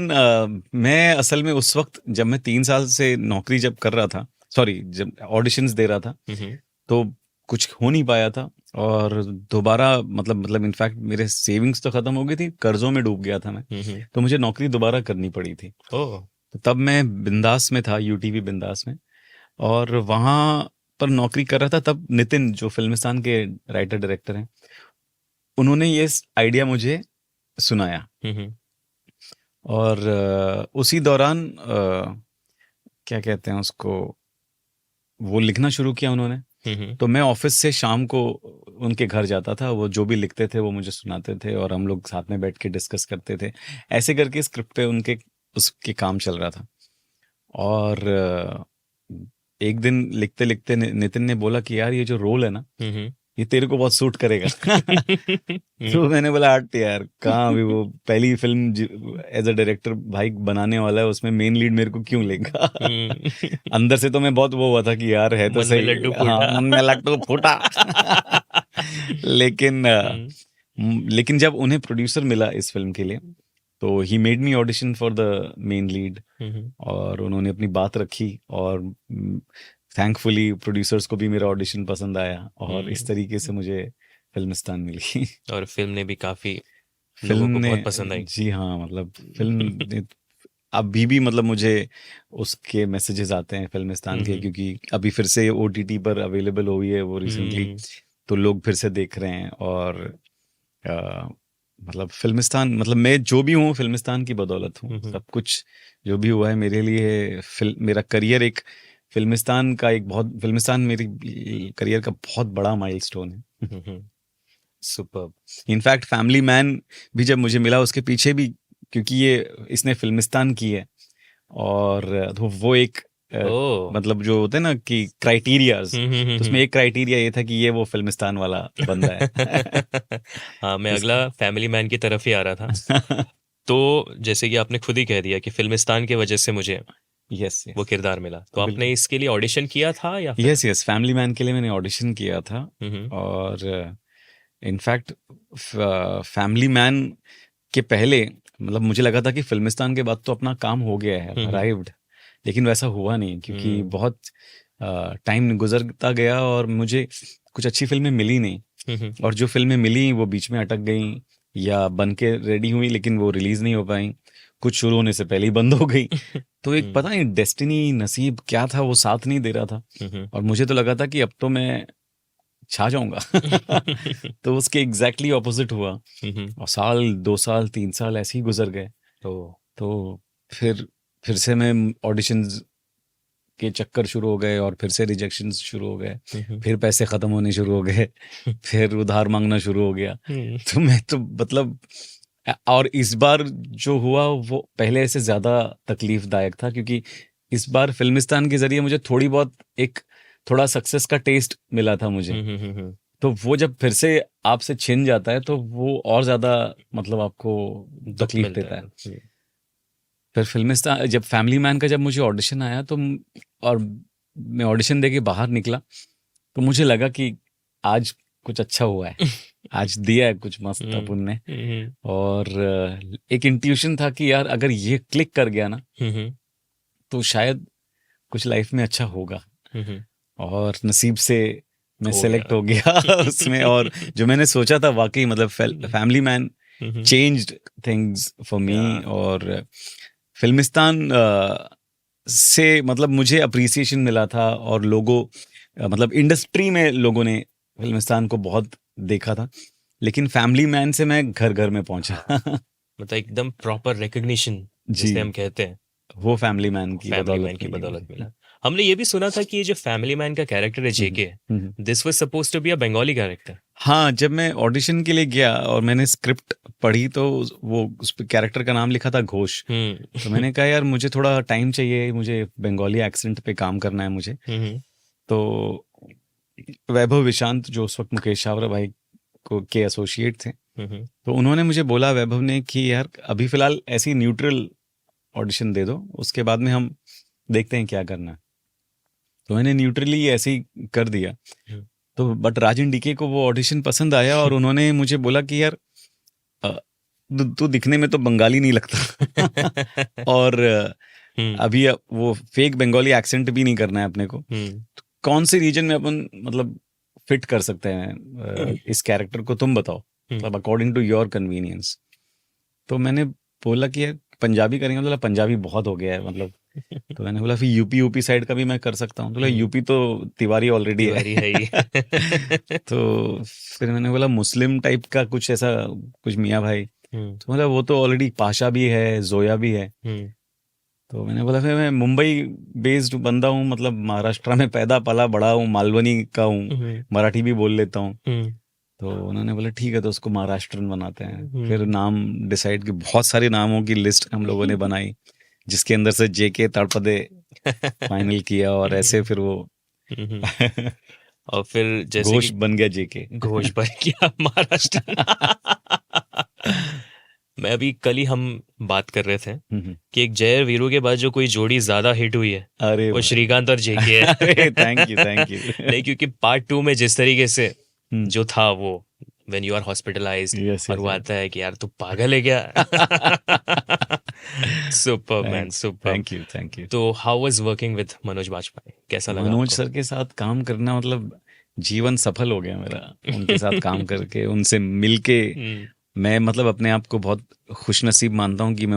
मैं असल में उस वक्त जब मैं 3 साल से नौकरी जब कर रहा था, सॉरी जब ऑडिशंस दे रहा था, हम्म। तो कुछ हो नहीं पाया था। और दोबारा मतलब इनफैक्ट मेरे सेविंग्स तो खत्म हो गई थी, कर्जों में डूब गया था मैं। हम्म। तो मुझे नौकरी दोबारा करनी पड़ी थी। ओह। तो तब मैं बिंदास में था, यूटीवी बिंदास में, और वहाँ पर नौकरी कर रहा था। तब नितिन, जो फिल्मिस्तान के राइटर डायरेक्टर हैं, उन्होंने ये आइडिया मुझे सुनाया। हम्म। और उसी दौरान क्या कहते हैं उसको, वो लिखना शुरू किया उन्होंने। हम्म। तो मैं ऑफिस से शाम को उनके घर जाता था, वो जो भी लिखते थे वो मुझे सुनाते थे, और हम लोग साथ में बैठ के डिस्कस करते थे। ऐसे करके स्क्रिप्ट पे उनके उसके काम चल रहा था। और एक दिन लिखते लिखते नितिन ने बोला कि यार, ये जो रोल है ना, हम्म। ये तेरे को बहुत सूट करेगा। हम्म। तो मैंने बोला, हट यार, कहाँ अभी वो पहली फिल्म एज अ डायरेक्टर भाई बनाने वाला है, उसमें मेन लीड मेरे को क्यों लेगा। अंदर से तो मैं बहुत वो हुआ था कि यार है तो मन में सही। लड्डू हाँ, फूटा। मन में लड्डू फूटा। लेकिन लेकिन जब उन्हें प्रोड्यूसर मिला इस फिल्म के लिए, तो he made me audition for the main lead. Hmm. और उन्होंने अपनी बात रखी, और थैंकफुली प्रोड्यूसर्स को भी मेरा ऑडिशन पसंद आया, और इस तरीके से मुझे फिल्मिस्तान मिली। और फिल्म ने भी काफी फिल्म लोगों को ने, बहुत पसंद आई। जी हाँ, मतलब फिल्म ने अभी भी मतलब मुझे उसके मैसेजेस आते हैं फिल्मिस्तान के, हम्म। क्योंकि अभी फिर से ओटीटी पर अवेलेबल हुई है वो रिसेंटली। हम्म। तो लोग फिर से देख रहे हैं। और अ, मतलब फिल्मिस्तान, मतलब मैं जो भी हूँ फिल्मिस्तान की बदौलत हूँ। हम्म। सब कुछ जो भी हुआ है मेरे लिए, मेरा करियर एक फिल्मिस्तान का एक बहुत, फिल्मिस्तान मेरी करियर का बहुत बड़ा माइलस्टोन है। सुपर। इनफैक्ट फैमिली मैन भी जब मुझे मिला, उसके पीछे भी, क्योंकि ये इसने फिल्मिस्तान की है, और तो वो एक ओ। मतलब जो होते हैं ना कि क्राइटेरियाज, तो उसमें हम्म। एक क्राइटेरिया ये था कि ये वो फिल्मिस्तान वाला बंदा है। हाँ, मैं इस अगला फैमिली मैन की तरफ ही आ रहा था। तो जैसे कि आपने खुद ही कह दिया कि फिल्मिस्तान की वजह से मुझे यस वो यस, किरदार मिला, तो आपने बिल्कुल। इसके लिए ऑडिशन किया था या फिर? यस यस, फैमिली मैन के लिए मैंने ऑडिशन किया था। हम्म। और इनफैक्ट फैमिली मैन के पहले, मतलब मुझे लगा था कि फिल्मिस्तान के बाद तो अपना काम हो गया है, हम्म। अराइव्ड। लेकिन वैसा हुआ नहीं, क्योंकि हम्म। बहुत टाइम गुजरता गया और मुझे कुछ अच्छी फिल्में मिली नहीं। हम्म। और जो फिल्में मिली वो बीच में अटक गई, या बन के रेडी हुई लेकिन वो रिलीज नहीं हो पाई, कुछ शुरू होने से पहले ही बंद हो गई। तो एक हम्म। पता नहीं डेस्टिनी, नसीब क्या था, वो साथ नहीं दे रहा था। हम्म। और मुझे तो लगा था कि अब तो मैं छा जाऊंगा। तो उसके एग्जैक्टली ऑपोजिट हुआ। हम्म। और साल, 2 साल, 3 साल ऐसे ही गुजर गए। ओ। तो फिर फिर से मैं ऑडिशंस के चक्कर शुरू हो गए, और फिर से रिजेक्शंस शुरू हो गए। हम्म। फिर पैसे खत्म होने शुरू हो गए। फिर उधार मांगना शुरू हो गया। हम्म। तो मैं तो मतलब, और इस बार जो हुआ वो पहले से ज्यादा तकलीफदायक था, क्योंकि इस बार फिल्मिस्तान के जरिए मुझे थोड़ी बहुत एक थोड़ा सक्सेस का टेस्ट मिला था मुझे। तो वो जब फिर से आपसे छिन जाता है, तो वो और ज्यादा मतलब आपको दुख तकलीफ मिलता देता है। है। फिर फिल्मिस्तान जब फैमिली मैन का जब मुझे ऑडिशन आया तो और मैं ऑडिशन दे के बाहर निकला तो मुझे लगा कि आज कुछ अच्छा हुआ है, आज दिया है कुछ मस्त अपन ने। और एक इंट्यूशन था कि यार अगर ये क्लिक कर गया ना तो शायद कुछ लाइफ में अच्छा होगा। और नसीब से मैं सेलेक्ट हो गया उसमें। और जो मैंने सोचा था वाकई मतलब family man changed things for me. और फिल्मिस्तान से मतलब मुझे अप्रिसिएशन मिला था और लोगों मतलब इंडस्ट्री में लोगों ने फिल्मिस्तान को बहुत देखा था, लेकिन फैमिली मैन से मैं घर घर में पहुंचा। मतलब एकदम प्रॉपर रिकग्निशन जिसे हम कहते हैं, वो फैमिली मैन की बदौलत मिला। हमने ये भी सुना था कि ये जो फैमिली मैन का कैरेक्टर है JK, this was supposed to be a Bengali character. हाँ, जब मैं ऑडिशन के लिए गया और मैंने स्क्रिप्ट पढ़ी तो वो उस पे कैरेक्टर का नाम लिखा था घोष। तो मैंने कहा यार मुझे थोड़ा टाइम चाहिए, मुझे बंगाली एक्सेंट पे काम करना है मुझे। तो वैभव विशांत जो उस वक्त मुकेश छाबड़ा भाई को के एसोसिएट थे, तो उन्होंने मुझे बोला, वैभव ने, कि यार अभी फिलहाल ऐसी न्यूट्रल ऑडिशन दे दो, उसके बाद में हम देखते हैं क्या करना है। तो मैंने न्यूट्रली ऐसे ही कर दिया। तो बट राजन डीके को वो ऑडिशन पसंद आया और उन्होंने मुझे बोला कि यार तू दिखने में तो बंगाली नहीं लगता और अभी वो फेक बंगाली एक्सेंट भी नहीं करना है अपने को, तो कौन से रीजन में अपन मतलब फिट कर सकते हैं इस कैरेक्टर को, तुम बताओ, मतलब अकॉर्डिंग टू योर कन्वीनियंस। तो मैंने बोला कि यार पंजाबी करेंगे, मतलब पंजाबी बहुत हो गया है मतलब। तो मैंने बोला फिर यूपी साइड का भी मैं कर सकता हूँ। तो यूपी तो तिवारी ऑलरेडी है। तो फिर मैंने बोला मुस्लिम टाइप का कुछ ऐसा कुछ मियाँ भाई, तो मतलब वो तो ऑलरेडी पाशा भी है, जोया भी है। तो मैंने बोला फिर मैं मुंबई बेस्ड बंदा हूँ, मतलब महाराष्ट्र में पैदा पला बड़ा हूँ, मालवनी का हूँ, मराठी भी बोल लेता हूँ। तो उन्होंने बोला ठीक है, तो उसको महाराष्ट्रन बनाते हैं। फिर नाम डिसाइड की, बहुत सारे नामों की लिस्ट हम लोगों ने बनाई, जिसके अंदर से जेके तड़पदे फाइनल किया और ऐसे फिर वो और फिर जैसे घोष बन गया, जेके घोष बन गया महाराष्ट्र। मैं अभी कल ही हम बात कर रहे थे कि एक जय वीरू के बाद जो कोई जोड़ी ज्यादा हिट हुई है, अरे वो श्रीकांत और जेके है। थैंक यू नहीं, क्योंकि पार्ट 2 में जिस तरीके से जो था वो व्हेन यू आर हॉस्पिटलाइज्ड और वो आता है कि यार तू पागल है क्या। Super man, super. Thank you. तो how was working with Manoj Bajpayee, कैसा लगा मनोज आपको? सर के साथ काम करना मतलब जीवन सफल हो गया मेरा उनके साथ काम करके, उनसे मिलके। मैं मतलब अपने आप को बहुत खुशनसीब मानता हूँ कि मैं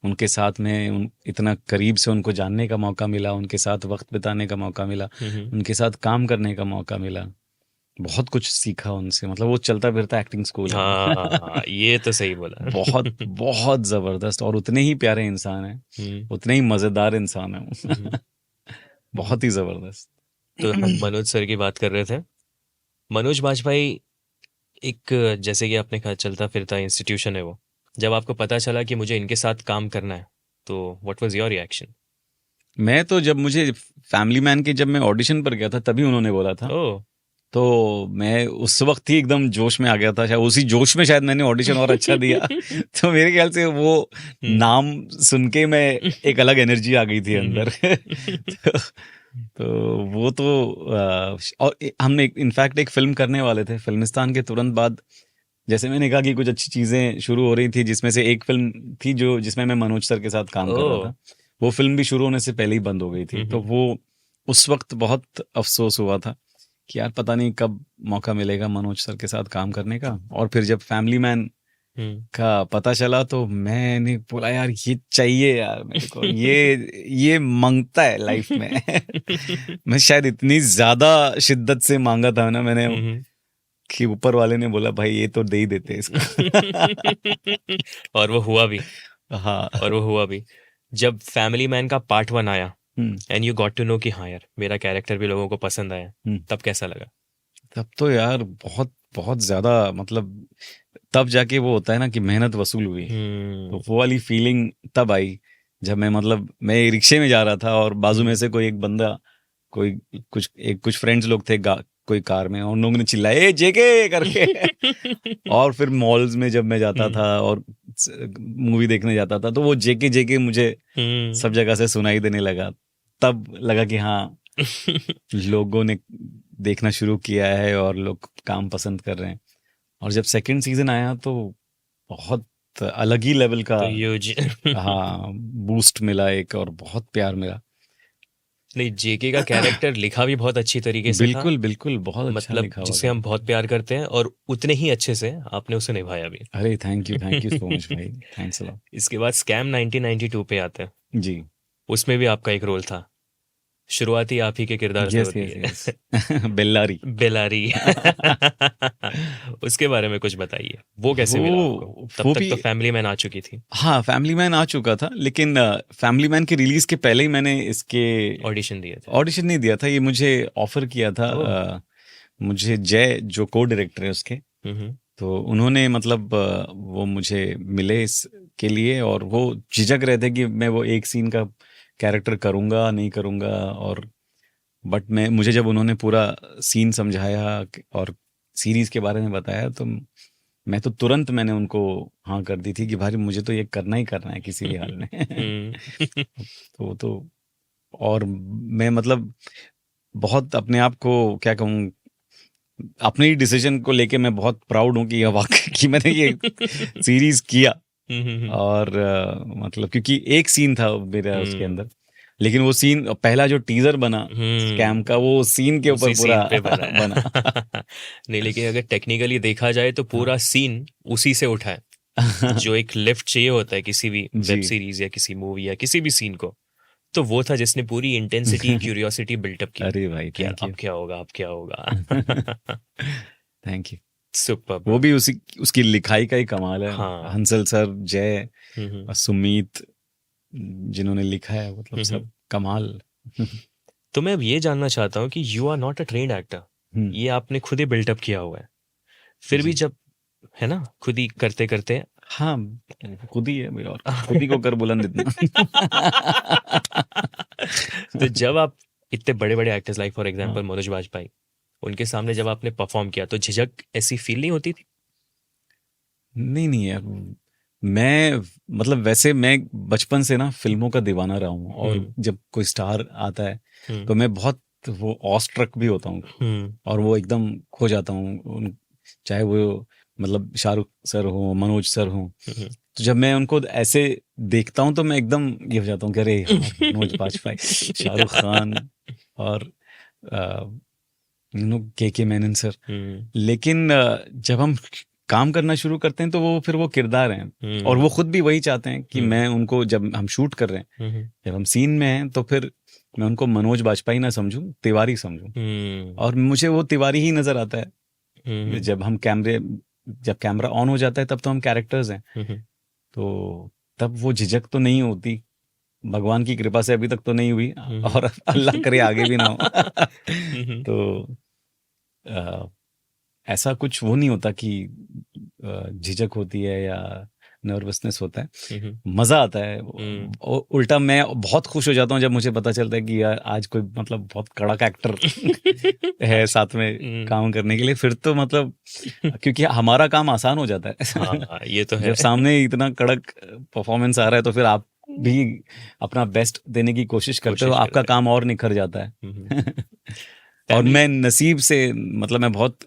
उनके साथ में इतना करीब से उनको जानने का मौका मिला, उनके साथ वक्त बिताने का मौका मिला, उनके साथ काम करने का मौका मिला। बहुत कुछ सीखा उनसे, मतलब वो चलता फिरता एक्टिंग स्कूल है। हाँ, ये तो सही बोला। बहुत बहुत जबरदस्त, और उतने ही प्यारे इंसान है, उतने ही मजेदार इंसान है। बहुत ही जबरदस्त। तो हम मनोज सर की बात कर रहे थे। मनोज बाजपेयी एक, जैसे कि आपने कहा, चलता फिरता इंस्टीट्यूशन है वो। जब आपको पता चला कि मुझे इनके साथ काम करना है, तो व्हाट वाज योर रिएक्शन? मैं तो जब मुझे फैमिली मैन के जब मैं ऑडिशन पर गया था तभी उन्होंने बोला था। तो मैं उस वक्त ही एकदम जोश में आ गया था, शायद उसी जोश में शायद मैंने ऑडिशन और अच्छा दिया। तो मेरे ख्याल से वो नाम सुन के मैं एक अलग एनर्जी आ गई थी अंदर। तो वो तो और हमने इनफैक्ट एक फिल्म करने वाले थे फिल्मिस्तान के तुरंत बाद। जैसे मैंने कहा कि कुछ अच्छी चीजें शुरू हो रही थी, जिसमें से एक फिल्म थी जो जिसमें मैं मनोज सर के साथ काम कर रहा था। वो फिल्म भी शुरू होने से पहले ही बंद हो गई थी। तो वो उस वक्त बहुत अफसोस हुआ था कि यार पता नहीं कब मौका मिलेगा मनोज सर के साथ काम करने का। और फिर जब फैमिली मैन का पता चला तो मैंने बोला यार ये चाहिए यार मेरे को, ये मांगता है लाइफ में। मैं शायद इतनी ज्यादा शिद्दत से मांगा था ना मैंने कि ऊपर वाले ने बोला भाई ये तो दे ही देते इसको। और वो हुआ भी। हाँ, और वो हुआ भी। जब फैमिली मैन का पार्ट 1 आया and you got to know कि हाँ यार मेरा कैरेक्टर भी लोगों को पसंद आया, तब कैसा लगा? तब तो यार बहुत बहुत ज्यादा, मतलब तब जाके वो होता है ना कि मेहनत वसूल हुई। तो वो वाली फीलिंग तब आई जब मैं रिक्शे में जा रहा था और बाजू में से कोई एक बंदा, कुछ फ्रेंड्स लोग थे कोई कार में, और उन लोगों ने चिल्लाए जेके करके। और फिर मॉल्स में जब मैं जाता था और मूवी देखने जाता था, तो वो जेके जेके मुझे सब जगह से सुनाई देने लगा। तब लगा कि हाँ लोगों ने देखना शुरू किया है और लोग काम पसंद कर रहे हैं। और जब सेकंड सीजन आया तो बहुत अलग ही लेवल का तो ह्यूज हाँ बूस्ट मिला एक, और बहुत प्यार मिला। नहीं, जेके का कैरेक्टर लिखा भी बहुत अच्छी तरीके से था, बिल्कुल बिल्कुल, बहुत अच्छा मतलब लिखा हुआ जिसे था। हम बहुत प्यार करते हैं, और उतने ही अच्छे से आपने उसे निभाया भी। अरे थैंक यू सो मच भाई, थैंक्स अ लॉट। इसके बाद स्कैम 1992 पे आते हैं, जी, उसमें भी आपका एक रोल था, शुरुआती आप ही के किरदार से यस होती यस है। यस बेल्लारी। बेलारी। उसके बारे में कुछ बताइए, वो कैसे मिला आपको? तब वो तक भी तो फैमिली मैन आ चुकी थी, हाँ फैमिली मैन आ चुका था, लेकिन फैमिली मैन के रिलीज के पहले ही मैंने इसके ऑडिशन दिए थे। ऑडिशन नहीं दिया था, ये मुझे ऑफर किया था। ओह। मुझे जय जो को डायरेक्टर है उसके, हम्म। तो उन्होंने मतलब वो मुझे मिले इसके लिए, और वो झिझक रहे थे कि मैं वो एक सीन का कैरेक्टर करूंगा नहीं करूंगा। और बट मुझे जब उन्होंने पूरा सीन समझाया और सीरीज के बारे में बताया, तो मैं तो तुरंत मैंने उनको हाँ कर दी थी कि भाई मुझे तो ये करना ही करना है किसी भी हाल में। तो और मैं मतलब बहुत अपने आप को क्या कहूँ, अपने ही डिसीजन को लेके मैं बहुत प्राउड हूँ कि ये वाकई कि मैंने ये सीरीज किया। और मतलब क्योंकि एक सीन था मेरा उसके अंदर, लेकिन वो सीन पहला जो टीजर बना स्कैम का, वो सीन के ऊपर उसी पूरा सीन पे बना है। बना। नहीं, लेकिन अगर टेक्निकली देखा जाए तो पूरा सीन उसी से उठा है। जो एक लिफ्ट चाहिए होता है किसी भी वेब जी सीरीज या किसी मूवी या किसी भी सीन को, तो वो था जिसने पूरी इंटेंसिटी क्यूरियोसिटी बिल्टअप की अरे भाई कि यार थैंक अब यू। क्या होगा, अब क्या होगा। Thank you. सुपर वो ब्रो। भी उसी उसकी लिखाई का ही कमाल है। हाँ। हंसल सर, जय, हम्म। और सुमीत जिन्होंने लिखा है, मतलब हम्म। सब कमाल। तो मैं अब ये जानना चाहता हूँ कि you are not a trained actor, hmm, ये आपने खुद ही बिल्टअप किया हुआ है, फिर भी जी जब, है ना, खुद ही करते करते। हाँ, खुद ही है भाई, और क्या, खुद ही को कर बुलंद इतना। तो जब आप इतने बड़े बड़े एक्टर्स लाइक फॉर एग्जांपल हाँ, मनोज बाजपेयी, उनके सामने जब आपने परफॉर्म किया तो झिझक ऐसी फील नहीं होती थी? नहीं नहीं यार, मैं मतलब वैसे मैं बचपन से ना फिल्मों का दीवाना रहा हूँ, और जब कोई स्टार आता है तो मैं बहुत वो ऑस्ट्रक भी होता हूँ, और वो एकदम खो जाता हूँ चाहे वो मतलब शाहरुख सर हो, मनोज सर हो। तो जब मैं उनको ऐसे देखता हूँ तो मैं एकदम ये हो जाता हूँ कि अरे यार मनोज बाजपेयी, शाहरुख खान, और के मेनन सर। लेकिन जब हम काम करना शुरू करते हैं तो वो फिर वो किरदार हैं, और वो खुद भी वही चाहते हैं कि मैं उनको, जब हम शूट कर रहे हैं, जब हम सीन में हैं, तो फिर मैं उनको मनोज बाजपेयी ना समझूं, तिवारी समझूं। और मुझे वो तिवारी ही नजर आता है। जब कैमरा ऑन हो जाता है तब तो हम कैरेक्टर्स हैं, तो तब वो झिझक तो नहीं होती। भगवान की कृपा से अभी तक तो नहीं हुई, और अल्लाह करे आगे भी ना हो। तो ऐसा कुछ वो नहीं होता कि झिझक होती है या नर्वसनेस होता है, मजा आता है। उल्टा मैं बहुत खुश हो जाता हूँ जब मुझे पता चलता है कि यार आज कोई मतलब बहुत कड़क एक्टर है साथ में काम करने के लिए, फिर तो मतलब क्योंकि हमारा काम आसान हो जाता है। हाँ, ये तो है। जब सामने इतना कड़क परफॉर्मेंस आ रहा है तो फिर आप भी अपना बेस्ट देने की कोशिश करते हो, कोशिश आपका करते काम और निखर जाता है। और फैमिली। मैं नसीब से मतलब मैं बहुत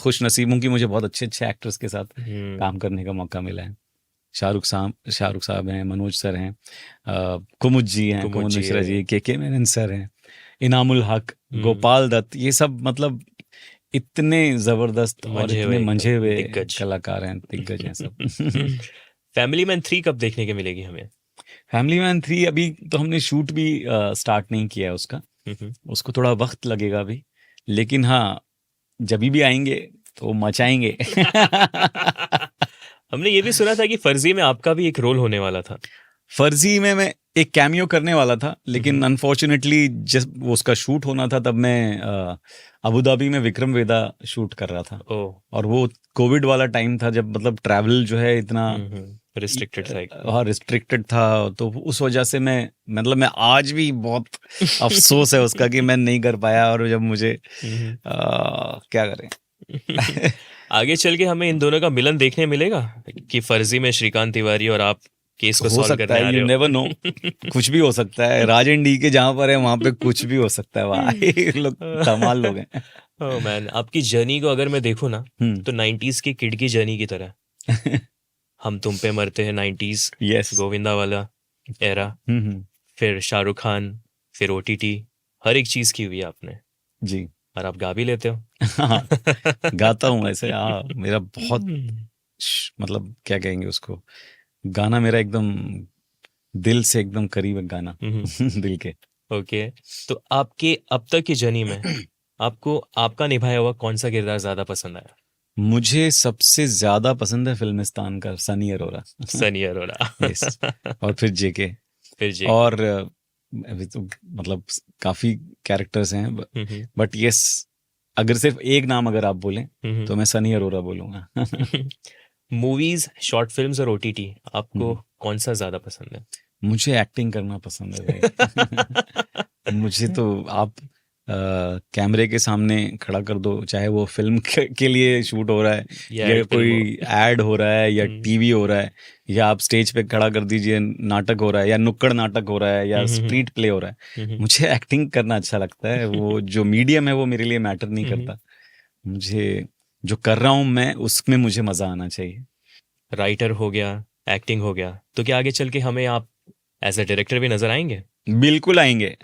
खुश नसीब हूँ कि मुझे बहुत अच्छे अच्छे एक्टर्स के साथ काम करने का मौका मिला है। शाहरुख साहब हैं, मनोज सर हैं, कुमुद जी हैं, कुमुद मिश्रा जी, के मेनन सर हैं, इनामुल हक, गोपाल दत्त, ये सब मतलब इतने जबरदस्त और इतने मंझे हुए कलाकार हैं, दिग्गज हैं सब। फैमिली मैन 3 कब देखने के मिलेगी हमें? फैमिली मैन 3 अभी तो हमने शूट भी स्टार्ट नहीं किया है उसका, उसको थोड़ा वक्त लगेगा अभी, लेकिन हाँ जब भी आएंगे तो मचाएंगे। हमने ये भी सुना था कि फर्जी में आपका भी एक रोल होने वाला था। फर्जी में मैं एक कैमियो करने वाला था, लेकिन अनफॉर्चुनेटली जब उसका शूट होना था तब मैं अबू धाबी में विक्रम वेदा शूट कर रहा था। और वो कोविड वाला टाइम था जब मतलब ट्रैवल जो है इतना रिस्ट्रिक्टेड था, तो उस वजह से मैं आज भी बहुत अफसोस है उसका कि मैं नहीं कर पाया। और जब मुझे क्या करें। आगे चल के हमें इन दोनों का मिलन देखने मिलेगा कि फर्जी में श्रीकांत तिवारी और आप केस को हो सॉल्व सकता करने आ है, रहे यू हो। नेवर नो, कुछ भी हो सकता है। राज एंड डी के जहां पर है वहां पे कुछ भी हो सकता है भाई। लोग कमाल लोग हैं। ओह मैन, आपकी जर्नी को अगर मैं देखूं ना तो हम्म। 90s की किड की जर्नी की तरह। हम तुम पे मरते हैं 90s, यस। गोविंदा वाला एरा, हम्म। फिर शाहरुख खान, फिर ओटीटी, हर एक चीज की हुई है आपने, जी। और आप गा भी लेते हो। हाँ, गाता हूँ ऐसे। हाँ, मेरा बहुत मतलब क्या कहेंगे उसको, गाना मेरा एकदम दिल से एकदम करीब है गाना। दिल के। ओके, तो आपके अब तक की जर्नी में आपको आपका निभाया हुआ कौन सा किरदार ज्यादा पसंद आया? मुझे सबसे ज्यादा पसंद है फिल्मिस्तान का सनी अरोरा। सनी अरोरा। यस। और फिर जेके। फिर जेके। और अभी तो मतलब काफी कैरेक्टर्स हैं, बट यस, अगर सिर्फ एक नाम अगर आप बोलें तो मैं सनी अरोरा बोलूंगा। मूवीज, शॉर्ट फिल्म्स और ओटीटी, आपको कौन सा ज्यादा पसंद है? मुझे एक्टिंग करना पसंद है भाई। मुझे तो आप कैमरे के सामने खड़ा कर दो, चाहे वो फिल्म के लिए शूट हो रहा है या या एड फिल्म हो। कोई एड हो रहा है या टीवी हो रहा है, या आप स्टेज पे खड़ा कर दीजिए, नाटक हो रहा है या नुक्कड़ नाटक हो रहा है या स्ट्रीट प्ले हो रहा है, मुझे एक्टिंग करना अच्छा लगता है। वो जो मीडियम है वो मेरे लिए मैटर नहीं करता। मुझे जो कर रहा हूँ मैं, उसमें मुझे मजा आना चाहिए। राइटर हो गया, एक्टिंग हो गया, तो क्या आगे चल के हमें आप एज अ डायरेक्टर भी नजर आएंगे? बिल्कुल आएंगे।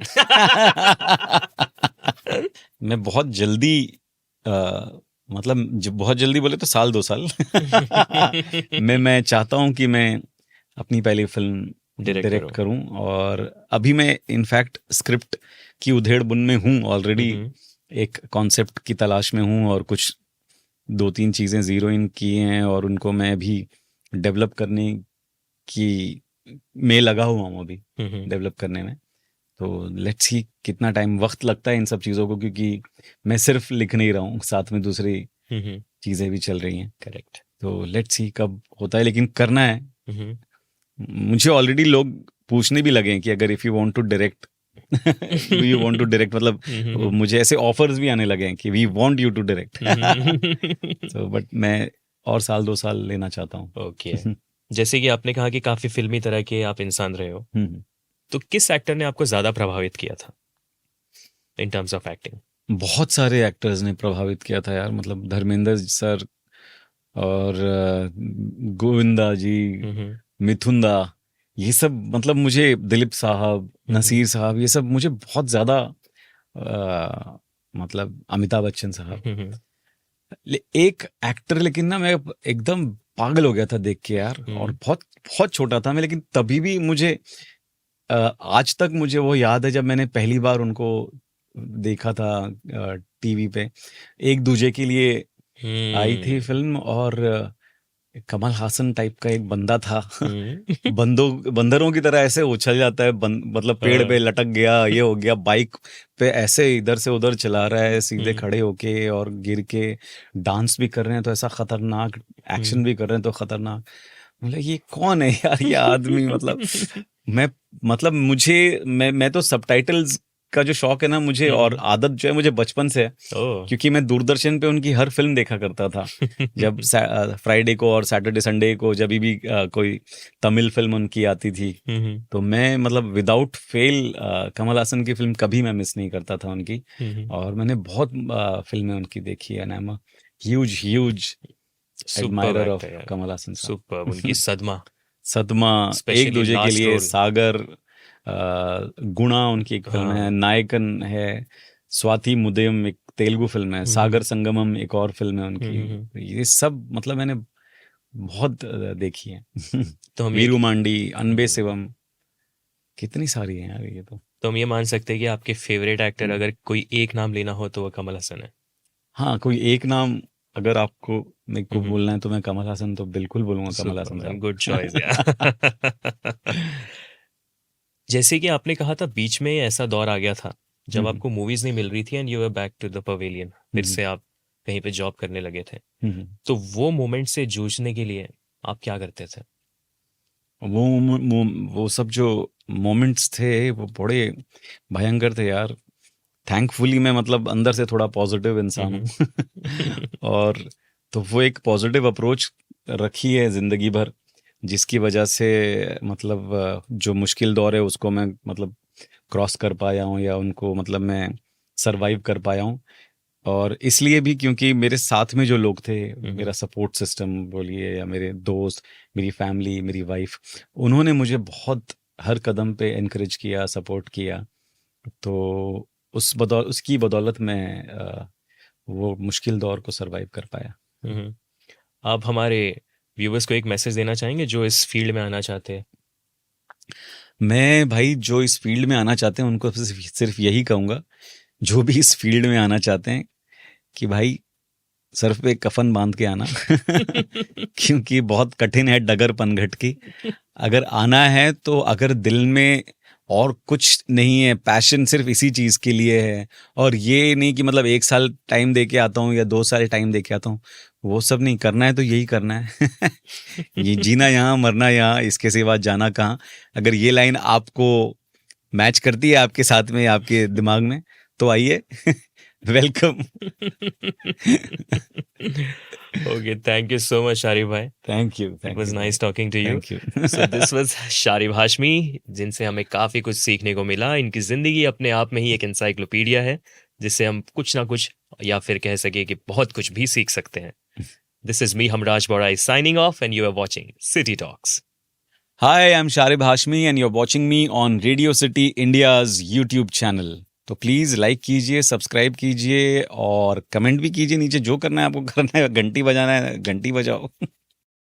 मैं बहुत जल्दी अ, मतलब बहुत जल्दी बोले तो साल 2 साल मैं चाहता हूं कि मैं अपनी पहली फिल्म डायरेक्ट करूं। और अभी मैं इनफैक्ट स्क्रिप्ट की उधेड़-बुन में हूं ऑलरेडी। एक कॉन्सेप्ट की तलाश में हूं और कुछ 2-3 चीज़ें ज़ीरो इन की हैं और उनको मैं अभी डेवलप करने की में लगा हुआ हूँ अभी, डेवलप करने में। तो लेट्स सी कितना टाइम वक्त लगता है इन सब चीज़ों को, क्योंकि मैं सिर्फ लिख नहीं रहा हूँ, साथ में दूसरी चीज़ें भी चल रही हैं। करेक्ट। तो लेट्स सी कब होता है, लेकिन करना है। मुझे ऑलरेडी लोग पूछने भी लगे हैं कि अगर if you want to direct, do you want to direct, मतलब मुझे ऐसे ऑफर्स भी आने लगे हैं कि we want you to direct. तो बट मैं और साल 2 साल लेना चाहता हूँ। ओके। जैसे कि आपने कहा कि काफी फिल्मी तरह के आप इंसान रहे हो, तो किस एक्टर ने आपको ज्यादा प्रभावित किया था इन टर्म्स ऑफ एक्टिंग? बहुत सारे एक्टर्स ने प्रभावित किया था यार, मतलब धर्मेंद्र सर और गोविंदा जी, मिथुन दा, ये सब, मतलब मुझे दिलीप साहब, नसीर साहब, ये सब मुझे बहुत ज्यादा, मतलब अमिताभ बच्चन साहब। एक एक्टर, लेकिन ना मैं एकदम पागल हो गया था देख के यार, और बहुत बहुत छोटा था मैं, लेकिन तभी भी मुझे आज तक मुझे वो याद है जब मैंने पहली बार उनको देखा था टीवी पे। एक दूजे के लिए आई थी फिल्म, और कमल हासन टाइप का एक बंदा था। बंदरों की तरह ऐसे उछल जाता है, मतलब पेड़ पे लटक गया, ये हो गया, बाइक पे ऐसे इधर से उधर चला रहा है सीधे खड़े होके, और गिर के डांस भी कर रहे हैं तो ऐसा खतरनाक, एक्शन भी कर रहे हैं तो खतरनाक। मतलब ये कौन है यार ये आदमी, मतलब मैं, मतलब मुझे, मैं तो सबटाइटल्स का जो शौक है ना मुझे, और आदत जो है मुझे बचपन से है, क्योंकि मैं दूरदर्शन पे उनकी हर फिल्म देखा करता था। जब फ्राइडे को और सैटरडे संडे को जब भी कोई तमिल फिल्म उनकी आती थी, तो मैं मतलब विदाउट फेल कमल हासन की फिल्म कभी मैं मिस नहीं करता था उनकी। और मैंने बहुत फिल्में उनकी देखी है, and I am huge admirer of Kamal Haasan साहब। सुपर। उनकी सदमा, एक दूजे के लिए, सागर, गुणा उनकी एक फिल्म है, नायकन है, स्वाति मुदयम एक तेलुगु फिल्म है, सागर संगमम एक और फिल्म है उनकी। ये सब मतलब मैंने बहुत देखी है। तो हम वीरू मांडी, अनबे शिवम, कितनी सारी है यार ये तो हम ये मान सकते हैं कि आपके फेवरेट एक्टर अगर कोई एक नाम लेना हो तो वो कमल हासन है। हाँ, कोई एक नाम अगर आपको मेरे को बोलना है तो मैं कमल हासन तो बिल्कुल बोलूंगा, कमल हासन साहब। गुड चॉइस यार। जैसे कि आपने कहा था बीच में ऐसा दौर आ गया था जब आपको मूवीज नहीं मिल रही थी and you were back to the pavilion, फिर से आप कहीं पे जॉब करने लगे थे। तो वो मोमेंट से जूझने के लिए आप क्या करते थे? वो सब जो मोमेंट्स थे वो बड़े भयंकर थे यार। थैंकफुली मैं मतलब अंदर से थोड़ा पॉजिटिव इंसान हूँ। और तो वो एक पॉजिटिव अप्रोच रखी है ज़िंदगी भर, जिसकी वजह से मतलब जो मुश्किल दौर है उसको मैं मतलब क्रॉस कर पाया हूँ, या उनको मतलब मैं सरवाइव कर पाया हूँ। और इसलिए भी क्योंकि मेरे साथ में जो लोग थे, मेरा सपोर्ट सिस्टम बोलिए, या मेरे दोस्त, मेरी फैमिली, मेरी वाइफ, उन्होंने मुझे बहुत हर कदम पे एनकरेज किया, सपोर्ट किया। तो उसकी बदौलत मैं वो मुश्किल दौर को सरवाइव कर पाया। आप हमारे व्यूवर्स को एक मैसेज देना चाहेंगे जो इस फील्ड में आना चाहते हैं? मैं भाई, जो इस फील्ड में आना चाहते हैं उनको सिर्फ यही कहूँगा, जो भी इस फील्ड में आना चाहते हैं, कि भाई सर पे कफन बांध के आना क्योंकि बहुत कठिन है डगर पनघट की। अगर आना है तो अगर दिल में और कुछ नहीं है, पैशन सिर्फ इसी चीज़ के लिए है, और ये नहीं कि मतलब 1 साल टाइम दे के आता हूँ या 2 साल टाइम दे के आता हूँ, वो सब नहीं करना है, तो यही करना है ये जीना यहाँ, मरना यहाँ, इसके सिवा जाना कहाँ। अगर ये लाइन आपको मैच करती है आपके साथ में, आपके दिमाग में, तो आइए welcome. Okay, thank you so much, Sharif bhai. Thank you. It was nice talking to you. Thank you. So this was Sharib Hashmi, जिनसे हमें काफ़ी कुछ सीखने को मिला। इनकी ज़िंदगी अपने आप में ही एक एनसाइक्लोपीडिया है, जिससे हम कुछ ना कुछ, या फिर कह सके कि बहुत कुछ भी सीख सकते हैं। This is me, Hamraj Borai, signing off, and you are watching City Talks. Hi, I'm Sharib Hashmi and you're watching me on Radio City India's YouTube channel. तो प्लीज़ लाइक कीजिए, सब्सक्राइब कीजिए और कमेंट भी कीजिए नीचे, जो करना है आपको करना है, घंटी बजाना है घंटी बजाओ।